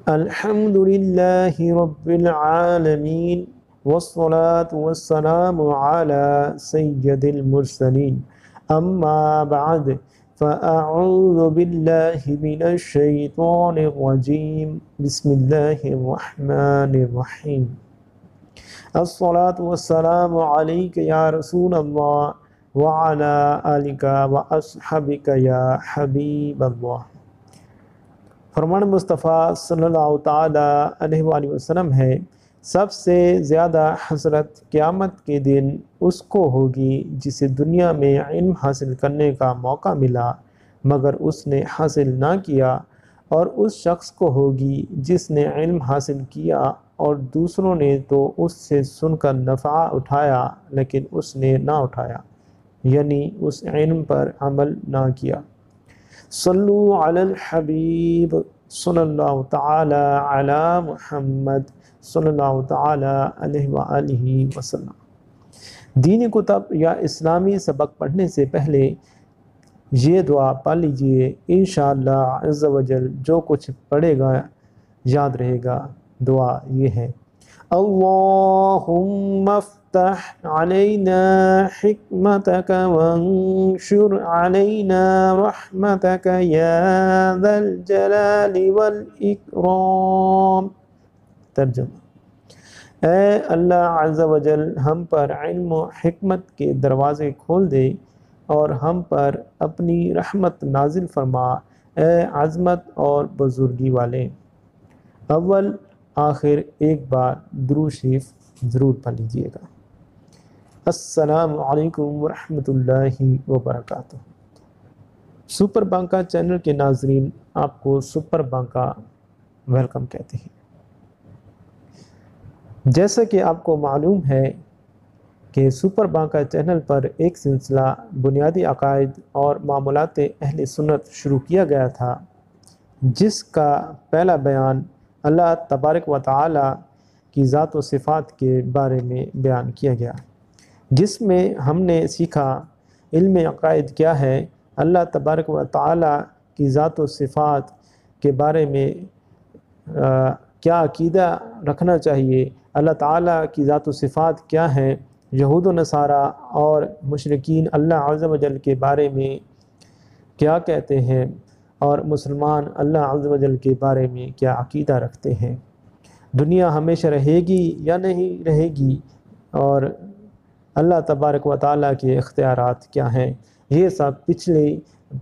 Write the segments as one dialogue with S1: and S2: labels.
S1: الحمد لله رب العالمين والصلاة والسلام على سيد المرسلين أما بعد فأعوذ بالله من الشيطان الرجيم بسم الله الرحمن الرحيم الصلاة والسلام عليك يا رسول الله وعلى آلك وأصحابك يا حبيب الله۔ فرمان مصطفیٰ صلی اللہ تعالیٰ علیہ وآلہ وسلم ہے، سب سے زیادہ حسرت قیامت کے دن اس کو ہوگی جسے دنیا میں علم حاصل کرنے کا موقع ملا مگر اس نے حاصل نہ کیا، اور اس شخص کو ہوگی جس نے علم حاصل کیا اور دوسروں نے تو اس سے سن کر نفع اٹھایا لیکن اس نے نہ اٹھایا، یعنی اس علم پر عمل نہ کیا۔ صلو علی الحبیب صلی اللہ تعالی علی محمد صلی اللہ تعالی علیہ وآلہ وسلم۔ دینی کتب یا اسلامی سبق پڑھنے سے پہلے یہ دعا پڑھ لیجئے، انشاءاللہ عز و جل جو کچھ پڑھے گا یاد رہے گا۔ دعا یہ ہے: اللہم افتح علینا حکمتک وانشر علینا رحمتک یا ذا الجلال والاکرام۔ ترجمہ: اے اللہ عز و جل ہم پر علم و حکمت کے دروازے کھول دے اور ہم پر اپنی رحمت نازل فرما، اے عظمت اور بزرگی والے۔ اول آخر ایک بار درود شریف ضرور پڑھ لیجئے گا۔ السلام علیکم ورحمۃ اللہ وبرکاتہ۔ سپر بانکا چینل کے ناظرین آپ کو سپر بانکا ویلکم کہتے ہیں۔ جیسا کہ آپ کو معلوم ہے کہ سپر بانکا چینل پر ایک سلسلہ بنیادی عقائد اور معاملات اہل سنت شروع کیا گیا تھا، جس کا پہلا بیان اللہ تبارک و تعالی کی ذات و صفات کے بارے میں بیان کیا گیا، جس میں ہم نے سیکھا علم عقائد کیا ہے، اللہ تبارک و تعالی کی ذات و صفات کے بارے میں کیا عقیدہ رکھنا چاہیے، اللہ تعالیٰ کی ذات و صفات کیا ہیں، یہود و نصارہ اور مشرکین اللہ عز و جل کے بارے میں کیا کہتے ہیں، اور مسلمان اللہ عز و جل کے بارے میں کیا عقیدہ رکھتے ہیں، دنیا ہمیشہ رہے گی یا نہیں رہے گی، اور اللہ تبارک و تعالیٰ کے اختیارات کیا ہیں، یہ سب پچھلے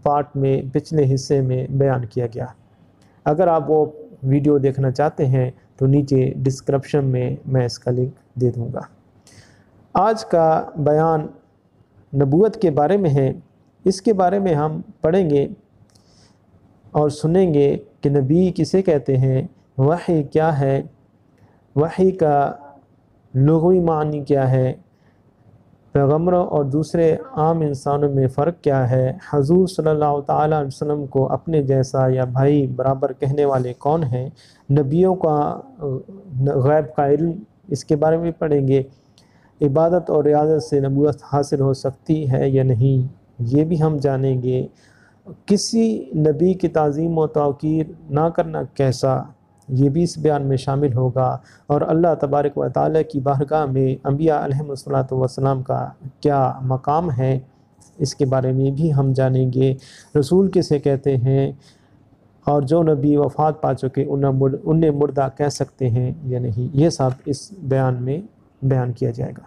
S1: پارٹ میں پچھلے حصے میں بیان کیا گیا۔ اگر آپ وہ ویڈیو دیکھنا چاہتے ہیں تو نیچے ڈسکرپشن میں اس کا لنک دے دوں گا۔ آج کا بیان نبوت کے بارے میں ہے۔ اس کے بارے میں ہم پڑھیں گے اور سنیں گے کہ نبی کسے کہتے ہیں، وحی کیا ہے، وحی کا لغوی معنی کیا ہے، پیغمبروں اور دوسرے عام انسانوں میں فرق کیا ہے، حضور صلی اللہ تعالیٰ علیہ وسلم کو اپنے جیسا یا بھائی برابر کہنے والے کون ہیں، نبیوں کا غیب کا علم اس کے بارے میں پڑھیں گے، عبادت اور ریاضت سے نبوت حاصل ہو سکتی ہے یا نہیں یہ بھی ہم جانیں گے، کسی نبی کی تعظیم و توقیر نہ کرنا کیسا یہ بھی اس بیان میں شامل ہوگا، اور اللہ تبارک و تعالیٰ کی بارگاہ میں انبیاء علیہم السلام کا کیا مقام ہے اس کے بارے میں بھی ہم جانیں گے، رسول کسے کہتے ہیں، اور جو نبی وفات پا چکے انہیں مردہ کہہ سکتے ہیں یا نہیں، یہ سب اس بیان میں بیان کیا جائے گا۔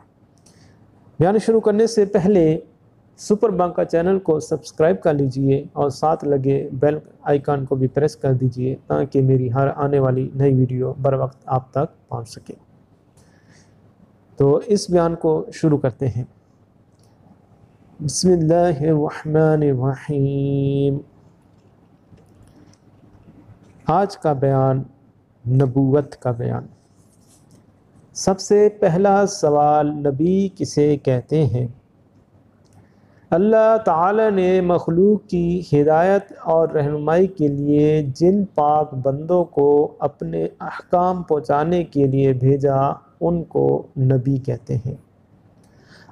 S1: بیان شروع کرنے سے پہلے سپر بانکا چینل کو سبسکرائب کر لیجئے اور ساتھ لگے بیل آئیکن کو بھی پریس کر دیجئے تاکہ میری ہر آنے والی نئی ویڈیو بر وقت آپ تک پہنچ سکے۔ تو اس بیان کو شروع کرتے ہیں۔ بسم اللہ الرحمن الرحیم۔ آج کا بیان نبوت کا بیان۔ سب سے پہلا سوال، نبی کسے کہتے ہیں؟ اللہ تعالی نے مخلوق کی ہدایت اور رہنمائی کے لیے جن پاک بندوں کو اپنے احکام پہنچانے کے لیے بھیجا ان کو نبی کہتے ہیں،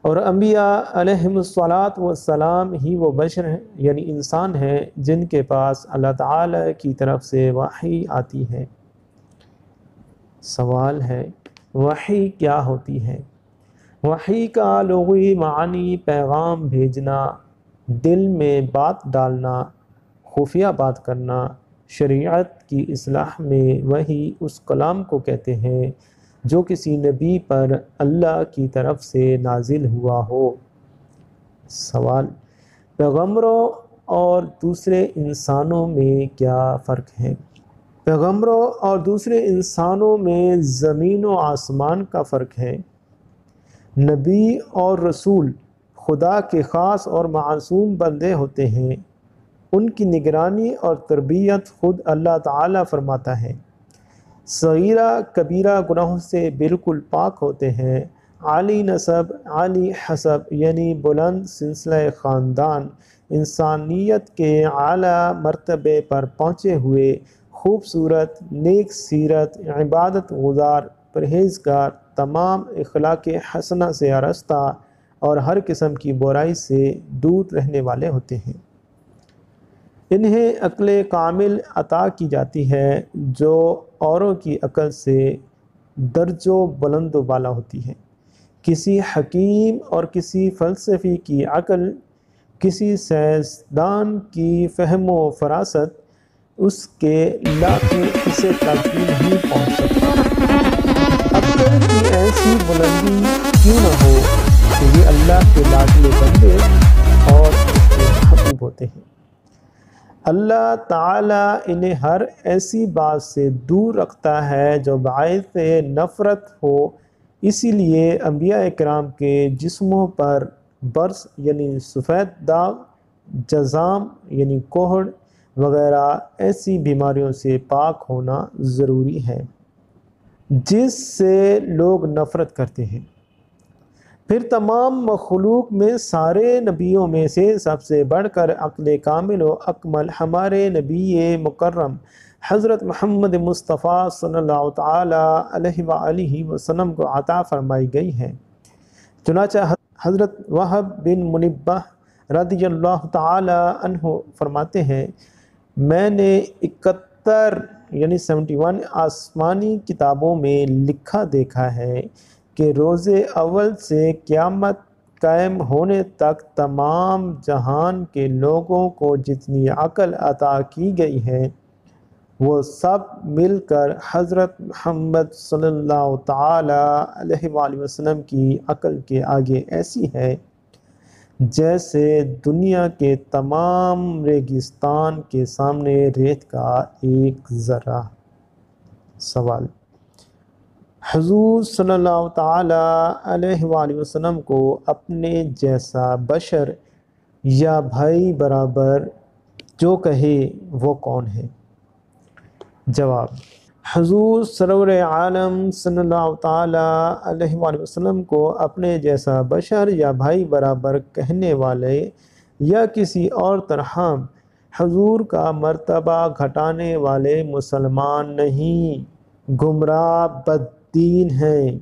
S1: اور انبیاء علیہم السلام ہی وہ بشر ہیں انسان ہیں جن کے پاس اللہ تعالی کی طرف سے وحی آتی ہے۔ سوال ہے وحی کیا ہوتی ہے؟ وحی کا لغوی معنی پیغام بھیجنا، دل میں بات ڈالنا، خفیہ بات کرنا۔ شریعت کی اصطلاح میں وحی اس کلام کو کہتے ہیں جو کسی نبی پر اللہ کی طرف سے نازل ہوا ہو۔ سوال، پیغمبروں اور دوسرے انسانوں میں کیا فرق ہے؟ پیغمبروں اور دوسرے انسانوں میں زمین و آسمان کا فرق ہے۔ نبی اور رسول خدا کے خاص اور معصوم بندے ہوتے ہیں، ان کی نگرانی اور تربیت خود اللہ تعالیٰ فرماتا ہے۔ صغیرہ کبیرہ گناہوں سے بالکل پاک ہوتے ہیں، عالی نسب، عالی حسب یعنی بلند سلسلہ خاندان، انسانیت کے اعلیٰ مرتبے پر پہنچے ہوئے، خوبصورت، نیک سیرت، عبادت گزار، پرہیزگار، تمام اخلاق حسنہ سے آراستہ اور ہر قسم کی برائی سے دور رہنے والے ہوتے ہیں۔ انہیں عقل کامل عطا کی جاتی ہے جو اوروں کی عقل سے درجوں بلند و بالا ہوتی ہے۔ کسی حکیم اور کسی فلسفی کی عقل، کسی سائنسدان کی فہم و فراست اس کے لاکھیں حصے تک بھی نہیں پہنچ سکتا۔ عقل کی ایسی بلندی کیوں نہ ہو کہ یہ اللہ کے لاڈلے بندے اور اس کے محبوب ہوتے ہیں۔ اللہ تعالیٰ انہیں ہر ایسی بات سے دور رکھتا ہے جو باعث نفرت ہو، اسی لیے انبیاء کرام کے جسموں پر برص یعنی سفید داغ، جذام یعنی کوہڑ وغیرہ ایسی بیماریوں سے پاک ہونا ضروری ہے جس سے لوگ نفرت کرتے ہیں۔ پھر تمام مخلوق میں سارے نبیوں میں سے سب سے بڑھ کر عقل کامل و اکمل ہمارے نبی مکرم حضرت محمد مصطفیٰ صلی اللہ تعالیٰ علیہ وآلہ وسلم کو عطا فرمائی گئی ہے۔ چنانچہ حضرت وہب بن منبہ رضی اللہ تعالیٰ عنہ فرماتے ہیں، میں نے 71 یعنی 71 آسمانی کتابوں میں لکھا دیکھا ہے کہ روز اول سے قیامت قائم ہونے تک تمام جہان کے لوگوں کو جتنی عقل عطا کی گئی ہے وہ سب مل کر حضرت محمد صلی اللہ تعالیٰ علیہ وآلہ وسلم کی عقل کے آگے ایسی ہے جیسے دنیا کے تمام ریگستان کے سامنے ریت کا ایک ذرہ۔ سوال، حضور صلی اللہ تعالیٰ علیہ وآلہ وسلم کو اپنے جیسا بشر یا بھائی برابر جو کہے وہ کون ہے؟ جواب، حضور سرور عالم صلی اللہ تعالیٰ علیہ وآلہ وسلم کو اپنے جیسا بشر یا بھائی برابر کہنے والے یا کسی اور طرح حضور کا مرتبہ گھٹانے والے مسلمان نہیں، گمراہ بددین ہیں۔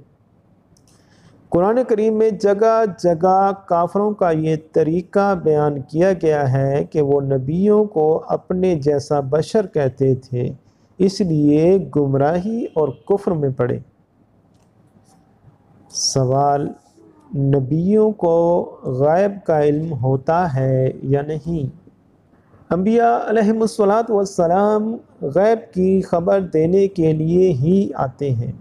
S1: قرآن کریم میں جگہ جگہ کافروں کا یہ طریقہ بیان کیا گیا ہے کہ وہ نبیوں کو اپنے جیسا بشر کہتے تھے، اس لیے گمراہی اور کفر میں پڑے۔ سوال، نبیوں کو غیب کا علم ہوتا ہے یا نہیں؟ انبیاء علیہم السلام غیب کی خبر دینے کے لیے ہی آتے ہیں۔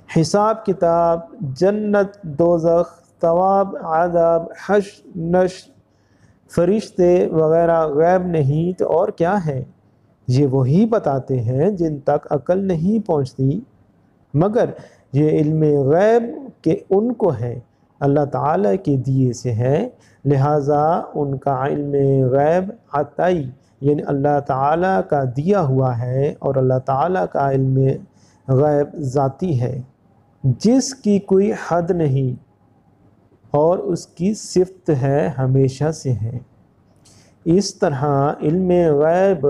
S1: حساب کتاب، جنت دوزخ، ثواب عذاب، حشر نشر، فرشتے وغیرہ غیب نہیں تو اور کیا ہے؟ یہ وہی بتاتے ہیں جن تک عقل نہیں پہنچتی، مگر یہ علم غیب کہ ان کو ہے اللہ تعالیٰ کے دیے سے ہے، لہٰذا ان کا علم غیب عطائی یعنی اللہ تعالیٰ کا دیا ہوا ہے، اور اللہ تعالیٰ کا علم غیب ذاتی ہے جس کی کوئی حد نہیں اور اس کی صفت ہے ہمیشہ سے ہے۔ اس طرح علم غیب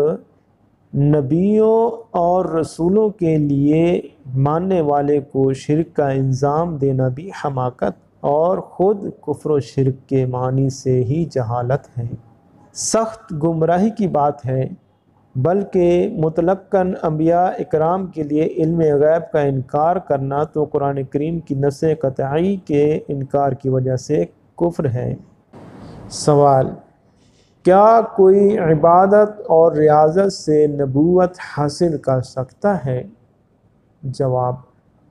S1: نبیوں اور رسولوں کے لیے ماننے والے کو شرک کا الزام دینا بھی حماقت اور خود کفر و شرک کے معنی سے ہی جہالت ہے۔ سخت گمراہی کی بات ہے بلکہ مطلقاً انبیاء اکرام کے لیے علم غیب کا انکار کرنا تو قرآن کریم کی نص قطعی کے انکار کی وجہ سے کفر ہے۔ سوال: کیا کوئی عبادت اور ریاضت سے نبوت حاصل کر سکتا ہے؟ جواب: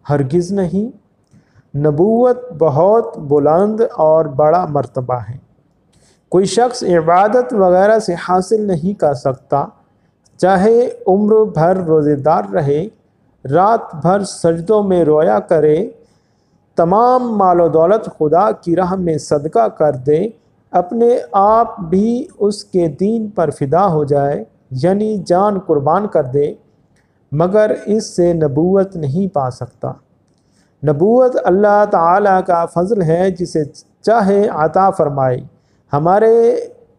S1: ہرگز نہیں۔ نبوت بہت بلند اور بڑا مرتبہ ہے۔ کوئی شخص عبادت وغیرہ سے حاصل نہیں کر سکتا، چاہے عمر بھر روزے دار رہے، رات بھر سجدوں میں رویا کرے، تمام مال و دولت خدا کی راہ میں صدقہ کر دے، اپنے آپ بھی اس کے دین پر فدا ہو جائے، یعنی جان قربان کر دے، مگر اس سے نبوت نہیں پا سکتا۔ نبوت اللہ تعالیٰ کا فضل ہے، جسے چاہے عطا فرمائے۔ ہمارے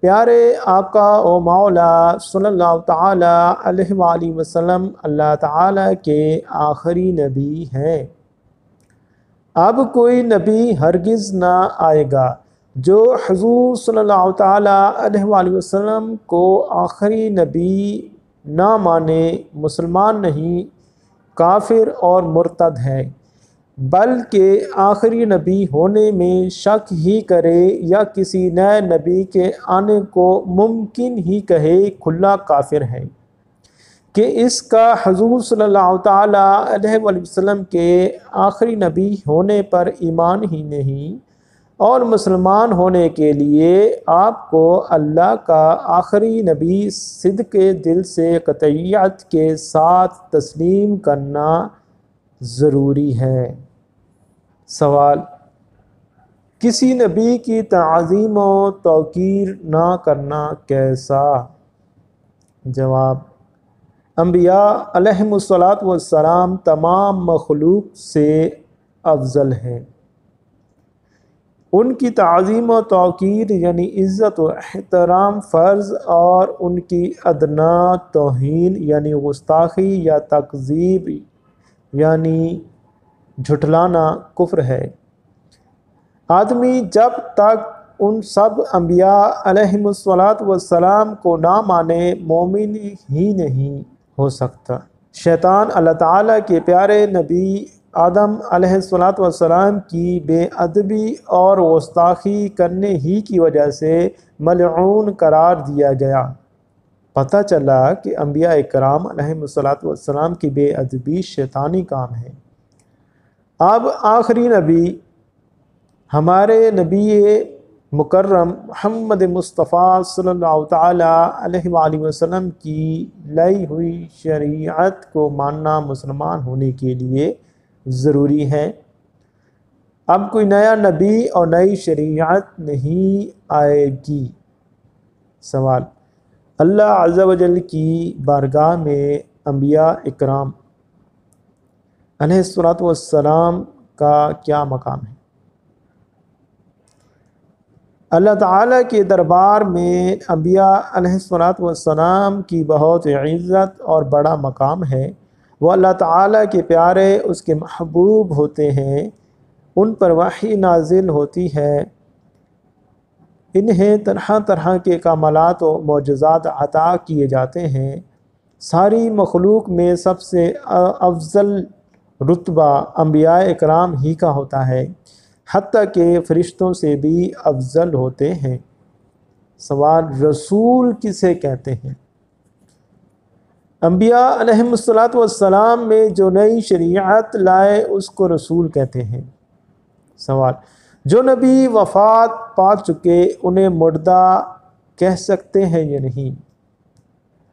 S1: پیارے آقا و مولا صلی اللہ تعالیٰ علیہ وآلہ وسلم اللہ تعالیٰ کے آخری نبی ہیں۔ اب کوئی نبی ہرگز نہ آئے گا جو حضور صلی اللہ تعالیٰ علیہ وآلہ وسلم کو آخری نبی نہ مانے، مسلمان نہیں، کافر اور مرتد ہے، بلکہ آخری نبی ہونے میں شک ہی کرے یا کسی نئے نبی کے آنے کو ممکن ہی کہے، کھلا کافر ہے کہ اس کا حضور صلی اللہ تعالیٰ علیہ وآلہ وسلم کے آخری نبی ہونے پر ایمان ہی نہیں، اور مسلمان ہونے کے لیے آپ کو اللہ کا آخری نبی صدق دل سے قطعیت کے ساتھ تسلیم کرنا ضروری ہے۔ سوال: کسی نبی کی تعظیم و توقیر نہ کرنا کیسا؟ جواب: انبیاء علیہم السلام تمام مخلوق سے افضل ہیں۔ ان کی تعظیم و توقیر یعنی عزت و احترام فرض، اور ان کی ادنا توہین یعنی گستاخی یا تکذیب یعنی جھٹلانا کفر ہے۔ آدمی جب تک ان سب انبیاء علیہم السلام کو نہ مانے، مومن ہی نہیں ہو سکتا۔ شیطان اللہ تعالیٰ کے پیارے نبی آدم علیہ السلام کی بے ادبی اور گستاخی کرنے ہی کی وجہ سے ملعون قرار دیا گیا۔ پتہ چلا کہ انبیاء کرام علیہم السلام کی بے ادبی شیطانی کام ہے۔ اب آخری نبی ہمارے نبی مکرم محمد مصطفیٰ صلی اللہ تعالیٰ علیہ وآلہ وسلم کی لائی ہوئی شریعت کو ماننا مسلمان ہونے کے لیے ضروری ہے۔ اب کوئی نیا نبی اور نئی شریعت نہیں آئے گی۔ سوال: اللہ عز و جل کی بارگاہ میں انبیاء اکرام علیہ السلام کا کیا مقام ہے؟ اللہ تعالیٰ کے دربار میں انبیاء علیہ السلام کی بہت عزت اور بڑا مقام ہے۔ وہ اللہ تعالیٰ کے پیارے، اس کے محبوب ہوتے ہیں، ان پر وحی نازل ہوتی ہے، انہیں طرح طرح کے کمالات و معجزات عطا کیے جاتے ہیں۔ ساری مخلوق میں سب سے افضل رتبہ انبیاء اکرام ہی کا ہوتا ہے، حتیٰ کہ فرشتوں سے بھی افضل ہوتے ہیں۔ سوال: رسول کسے کہتے ہیں؟ انبیاء علیہم السلام میں جو نئی شریعت لائے اس کو رسول کہتے ہیں۔ سوال: جو نبی وفات پا چکے انہیں مردہ کہہ سکتے ہیں یا نہیں؟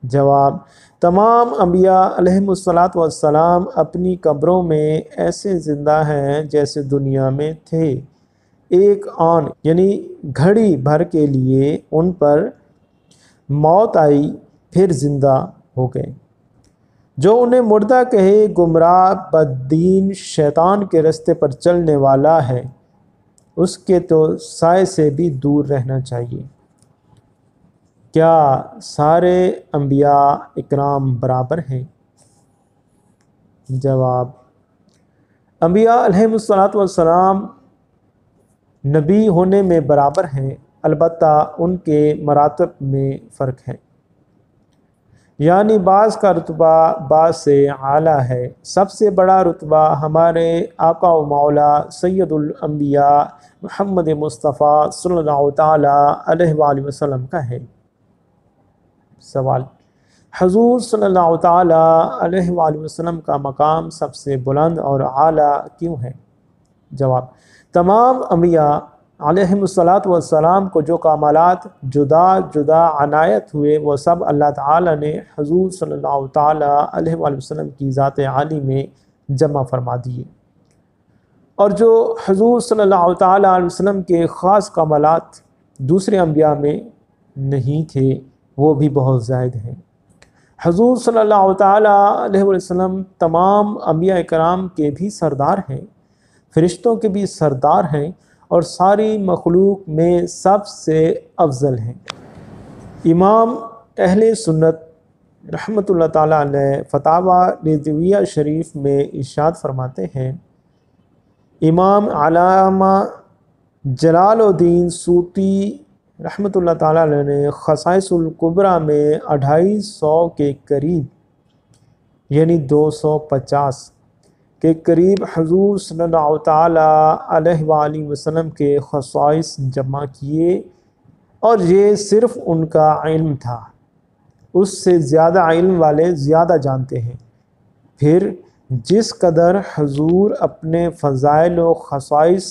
S1: جواب: تمام انبیاء علیہم السلام اپنی قبروں میں ایسے زندہ ہیں جیسے دنیا میں تھے۔ ایک آن یعنی گھڑی بھر کے لیے ان پر موت آئی، پھر زندہ ہو گئے۔ جو انہیں مردہ کہے گمراہ، بددین، شیطان کے رستے پر چلنے والا ہے، اس کے تو سائے سے بھی دور رہنا چاہیے۔ کیا سارے انبیاء اکرام برابر ہیں؟ جواب: انبیاء علیہم السلام نبی ہونے میں برابر ہیں، البتہ ان کے مراتب میں فرق ہے۔ یعنی بعض کا رتبہ بعض سے اعلیٰ ہے۔ سب سے بڑا رتبہ ہمارے آقا و مولا سید الانبیاء محمد مصطفیٰ صلی اللہ تعالیٰ علیہ وآلہ وسلم کا ہے۔ سوال: حضور صلی اللہ تعالیٰ علیہ وآلہ وسلم کا مقام سب سے بلند اور اعلیٰ کیوں ہے؟ جواب: تمام انبیاء علیہم السلام کو جو کمالات جدا جدا عنایت ہوئے وہ سب اللہ تعالیٰ نے حضور صلی اللہ تعالیٰ علیہ وآلہ وسلم کی ذات عالی میں جمع فرما دیے، اور جو حضور صلی اللہ تعالیٰ علیہ وسلم کے خاص کمالات دوسرے انبیاء میں نہیں تھے وہ بھی بہت زائد ہیں۔ حضور صلی اللہ تعالیٰ علیہ وسلم تمام انبیاء کرام کے بھی سردار ہیں، فرشتوں کے بھی سردار ہیں، اور ساری مخلوق میں سب سے افضل ہیں۔ امام اہل سنت رحمۃ اللہ تعالیٰ علیہ فتاوی رضویہ شریف میں ارشاد فرماتے ہیں، امام علامہ جلال الدین سوطی رحمۃ اللہ تعالیٰ علیہ نے خصائص الکبریٰ میں 250 کے قریب یعنی 250 کے قریب حضور صلی اللہ تعالیٰ علیہ وآلہ وسلم کے خصائص جمع کیے، اور یہ صرف ان کا علم تھا، اس سے زیادہ علم والے زیادہ جانتے ہیں۔ پھر جس قدر حضور اپنے فضائل و خصائص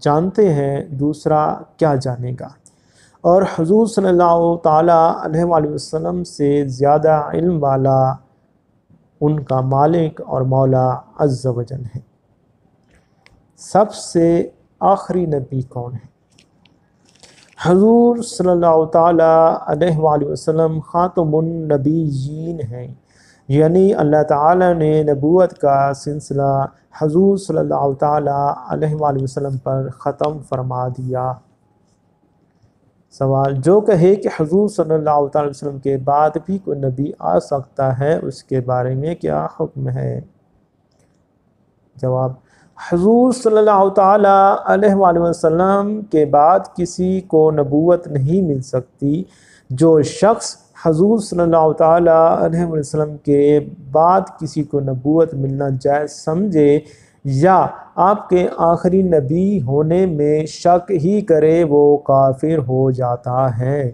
S1: جانتے ہیں دوسرا کیا جانے گا، اور حضور صلی اللہ تعالیٰ علیہ وآلہ وسلم سے زیادہ علم والا ان کا مالک اور مولا عز و جل ہے۔ سب سے آخری نبی کون ہے؟ حضور صلی اللہ تعالیٰ علیہ وآلہ وسلم خاتم النبیین ہیں، یعنی اللہ تعالیٰ نے نبوت کا سلسلہ حضور صلی اللہ تعالیٰ علیہ وآلہ وسلم پر ختم فرما دیا۔ سوال: جو کہے کہ حضور صلی اللہ تعالیٰ علیہ وسلم کے بعد بھی کوئی نبی آ سکتا ہے اس کے بارے میں کیا حکم ہے؟ جواب: حضور صلی اللہ تعالیٰ علیہ وآلہ وسلم کے بعد کسی کو نبوت نہیں مل سکتی۔ جو شخص حضور صلی اللہ تعالیٰ علیہ وسلم کے بعد کسی کو نبوت ملنا جائز سمجھے یا آپ کے آخری نبی ہونے میں شک ہی کرے وہ کافر ہو جاتا ہے۔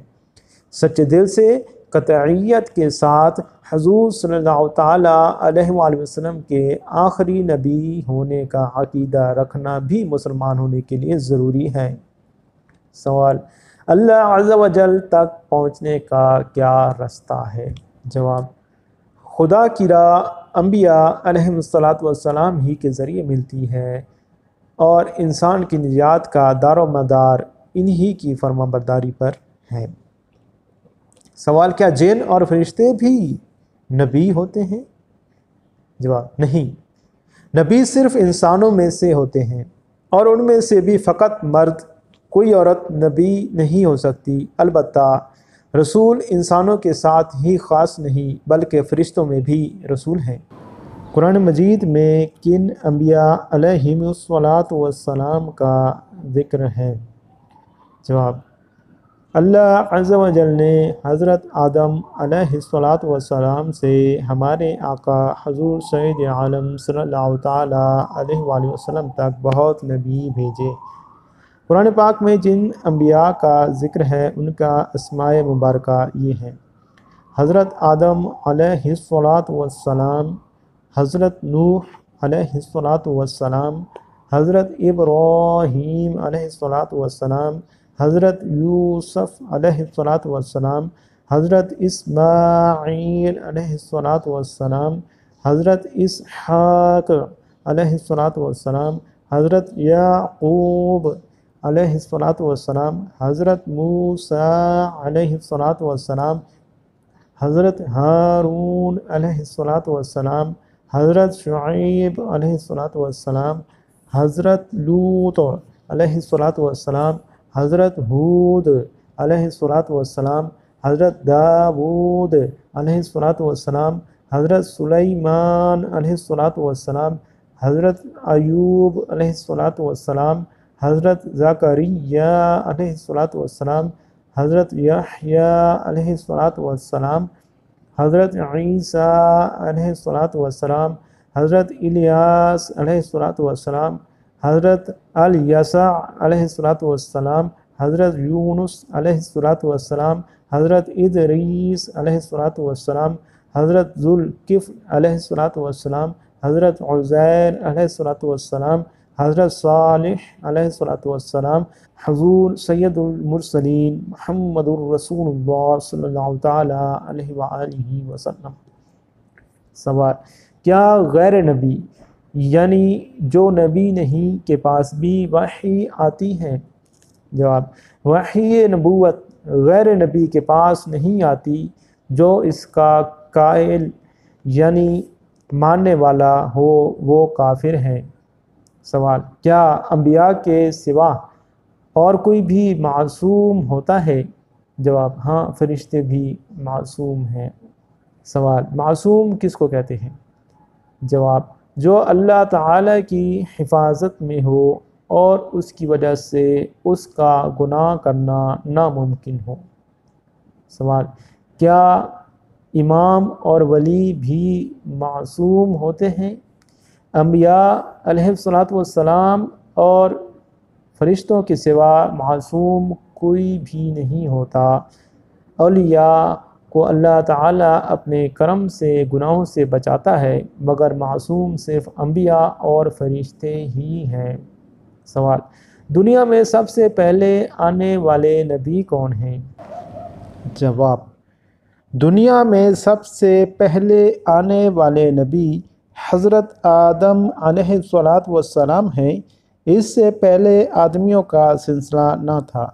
S1: سچے دل سے قطعیت کے ساتھ حضور صلی اللہ تعالیٰ علیہ وآلہ وسلم کے آخری نبی ہونے کا عقیدہ رکھنا بھی مسلمان ہونے کے لیے ضروری ہے۔ سوال: اللہ عز و جل تک پہنچنے کا کیا رستہ ہے؟ جواب: خدا کی راہ انبیاء علیہم السلام ہی کے ذریعے ملتی ہے، اور انسان کی نجات کا دار و مدار انہی کی فرما برداری پر ہے۔ سوال: کیا جن اور فرشتے بھی نبی ہوتے ہیں؟ جواب: نہیں، نبی صرف انسانوں میں سے ہوتے ہیں، اور ان میں سے بھی فقط مرد، کوئی عورت نبی نہیں ہو سکتی۔ البتہ رسول انسانوں کے ساتھ ہی خاص نہیں بلکہ فرشتوں میں بھی رسول ہیں۔ قرآن مجید میں کن انبیاء علیہم السلام کا ذکر ہے؟ جواب: اللہ عز و جل نے حضرت آدم علیہ السلام سے ہمارے آقا حضور سید عالم صلی اللہ تعالیٰ علیہ وآلہ وسلم تک بہت نبی بھیجے۔ قرآن پاک میں جن انبیاء کا ذکر ہے ان کا اسماء مبارکہ یہ ہیں: حضرت آدم علیہ السلام، حضرت نوح علیہ السلام، حضرت ابراہیم علیہ السلام، حضرت یوسف علیہ السلام، حضرت اسماعیل علیہ السلام، حضرت اسحاق علیہ السلام، حضرت یعقوب علیہ السلام، حضرت موسیٰ علیہ السلام، حضرت ہارون علیہ السلام، حضرت شعیب علیہ السلام، حضرت لوط علیہ السلام، حضرت ہود علیہ السلام، حضرت داود علیہ السلام، حضرت سلیمان علیہ السلام، حضرت ایوب علیہ السلام، حضرت زکریا علیہ السلام، حضرت یحییٰ علیہ السلام، حضرت عیسیٰ علیہ السلام، حضرت الیاس علیہ السلام، حضرت الیسع علیہ السلام، حضرت یونس علیہ السلام، حضرت ادریس علیہ السلام، حضرت ذوالکفل علیہ السلام، حضرت عزیر علیہ السلام، حضرت صالح علیہ السلام، حضور سید المرسلین محمد الرسول اللہ صلی اللہ تعالیٰ علیہ وآلہ وسلم۔ سوال: کیا غیر نبی یعنی جو نبی نہیں کے پاس بھی وحی آتی ہے؟ جواب: وحی نبوت غیر نبی کے پاس نہیں آتی جو اس کا قائل یعنی ماننے والا ہو وہ کافر ہے۔ سوال: کیا انبیاء کے سوا اور کوئی بھی معصوم ہوتا ہے؟ جواب: ہاں، فرشتے بھی معصوم ہیں۔ سوال: معصوم کس کو کہتے ہیں؟ جواب: جو اللہ تعالیٰ کی حفاظت میں ہو اور اس کی وجہ سے اس کا گناہ کرنا ناممکن ہو۔ سوال: کیا امام اور ولی بھی معصوم ہوتے ہیں؟ انبیاء علیہ السلام اور فرشتوں کے سوا معصوم کوئی بھی نہیں ہوتا۔ اولیاء کو اللہ تعالیٰ اپنے کرم سے گناہوں سے بچاتا ہے، مگر معصوم صرف انبیاء اور فرشتے ہی ہیں۔ سوال: دنیا میں سب سے پہلے آنے والے نبی کون ہیں؟ جواب: دنیا میں سب سے پہلے آنے والے نبی حضرت آدم علیہ السلام ہیں۔ اس سے پہلے آدمیوں کا سلسلہ نہ تھا۔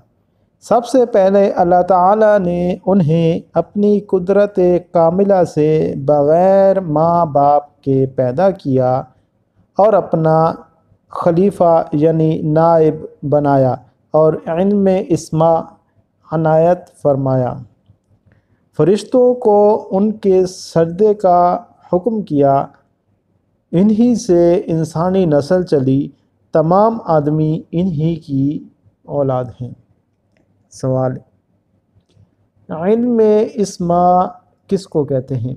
S1: سب سے پہلے اللہ تعالیٰ نے انہیں اپنی قدرت کاملہ سے بغیر ماں باپ کے پیدا کیا اور اپنا خلیفہ یعنی نائب بنایا اور علم اسماء عنایت فرمایا۔ فرشتوں کو ان کے سجدے کا حکم کیا، انہی سے انسانی نسل چلی، تمام آدمی انہی کی اولاد ہیں۔ سوال: علم اسماء کس کو کہتے ہیں؟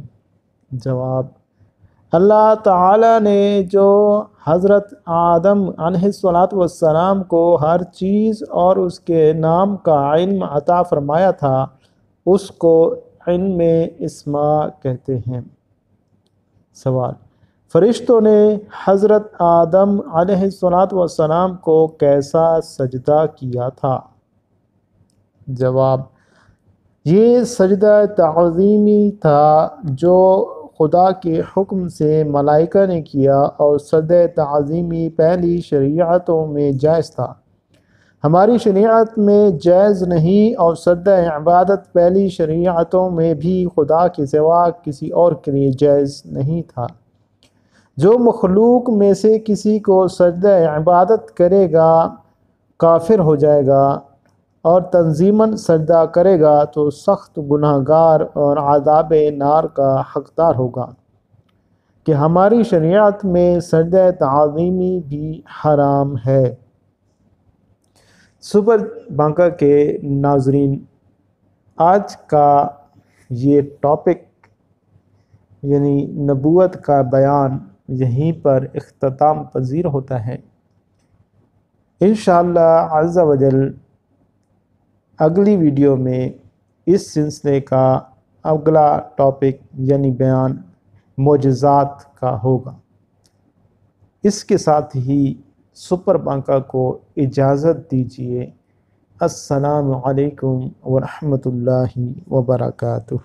S1: جواب: اللہ تعالیٰ نے جو حضرت آدم علیہ السلام کو ہر چیز اور اس کے نام کا علم عطا فرمایا تھا اس کو علم اسماء کہتے ہیں۔ سوال: فرشتوں نے حضرت آدم علیہ السلام کو کیسا سجدہ کیا تھا؟ جواب: یہ سجدہ تعظیمی تھا جو خدا کے حکم سے ملائکہ نے کیا، اور سجدہ تعظیمی پہلی شریعتوں میں جائز تھا، ہماری شریعت میں جائز نہیں، اور سجدہ عبادت پہلی شریعتوں میں بھی خدا کے سوا کسی اور کے لیے جائز نہیں تھا۔ جو مخلوق میں سے کسی کو سجدہ عبادت کرے گا کافر ہو جائے گا، اور تنظیماً سجدہ کرے گا تو سخت گناہ گار اور عذاب نار کا حقدار ہوگا، کہ ہماری شریعت میں سجدہ تعظیمی بھی حرام ہے۔ سپر بانکا کے ناظرین، آج کا یہ ٹاپک یعنی نبوت کا بیان یہیں پر اختتام پذیر ہوتا ہے۔ انشاءاللہ عز و جل اگلی ویڈیو میں اس سلسلے کا اگلا ٹاپک یعنی بیان معجزات کا ہوگا۔ اس کے ساتھ ہی سپر بانکا کو اجازت دیجیے۔ السلام علیکم ورحمۃ اللہ وبرکاتہ۔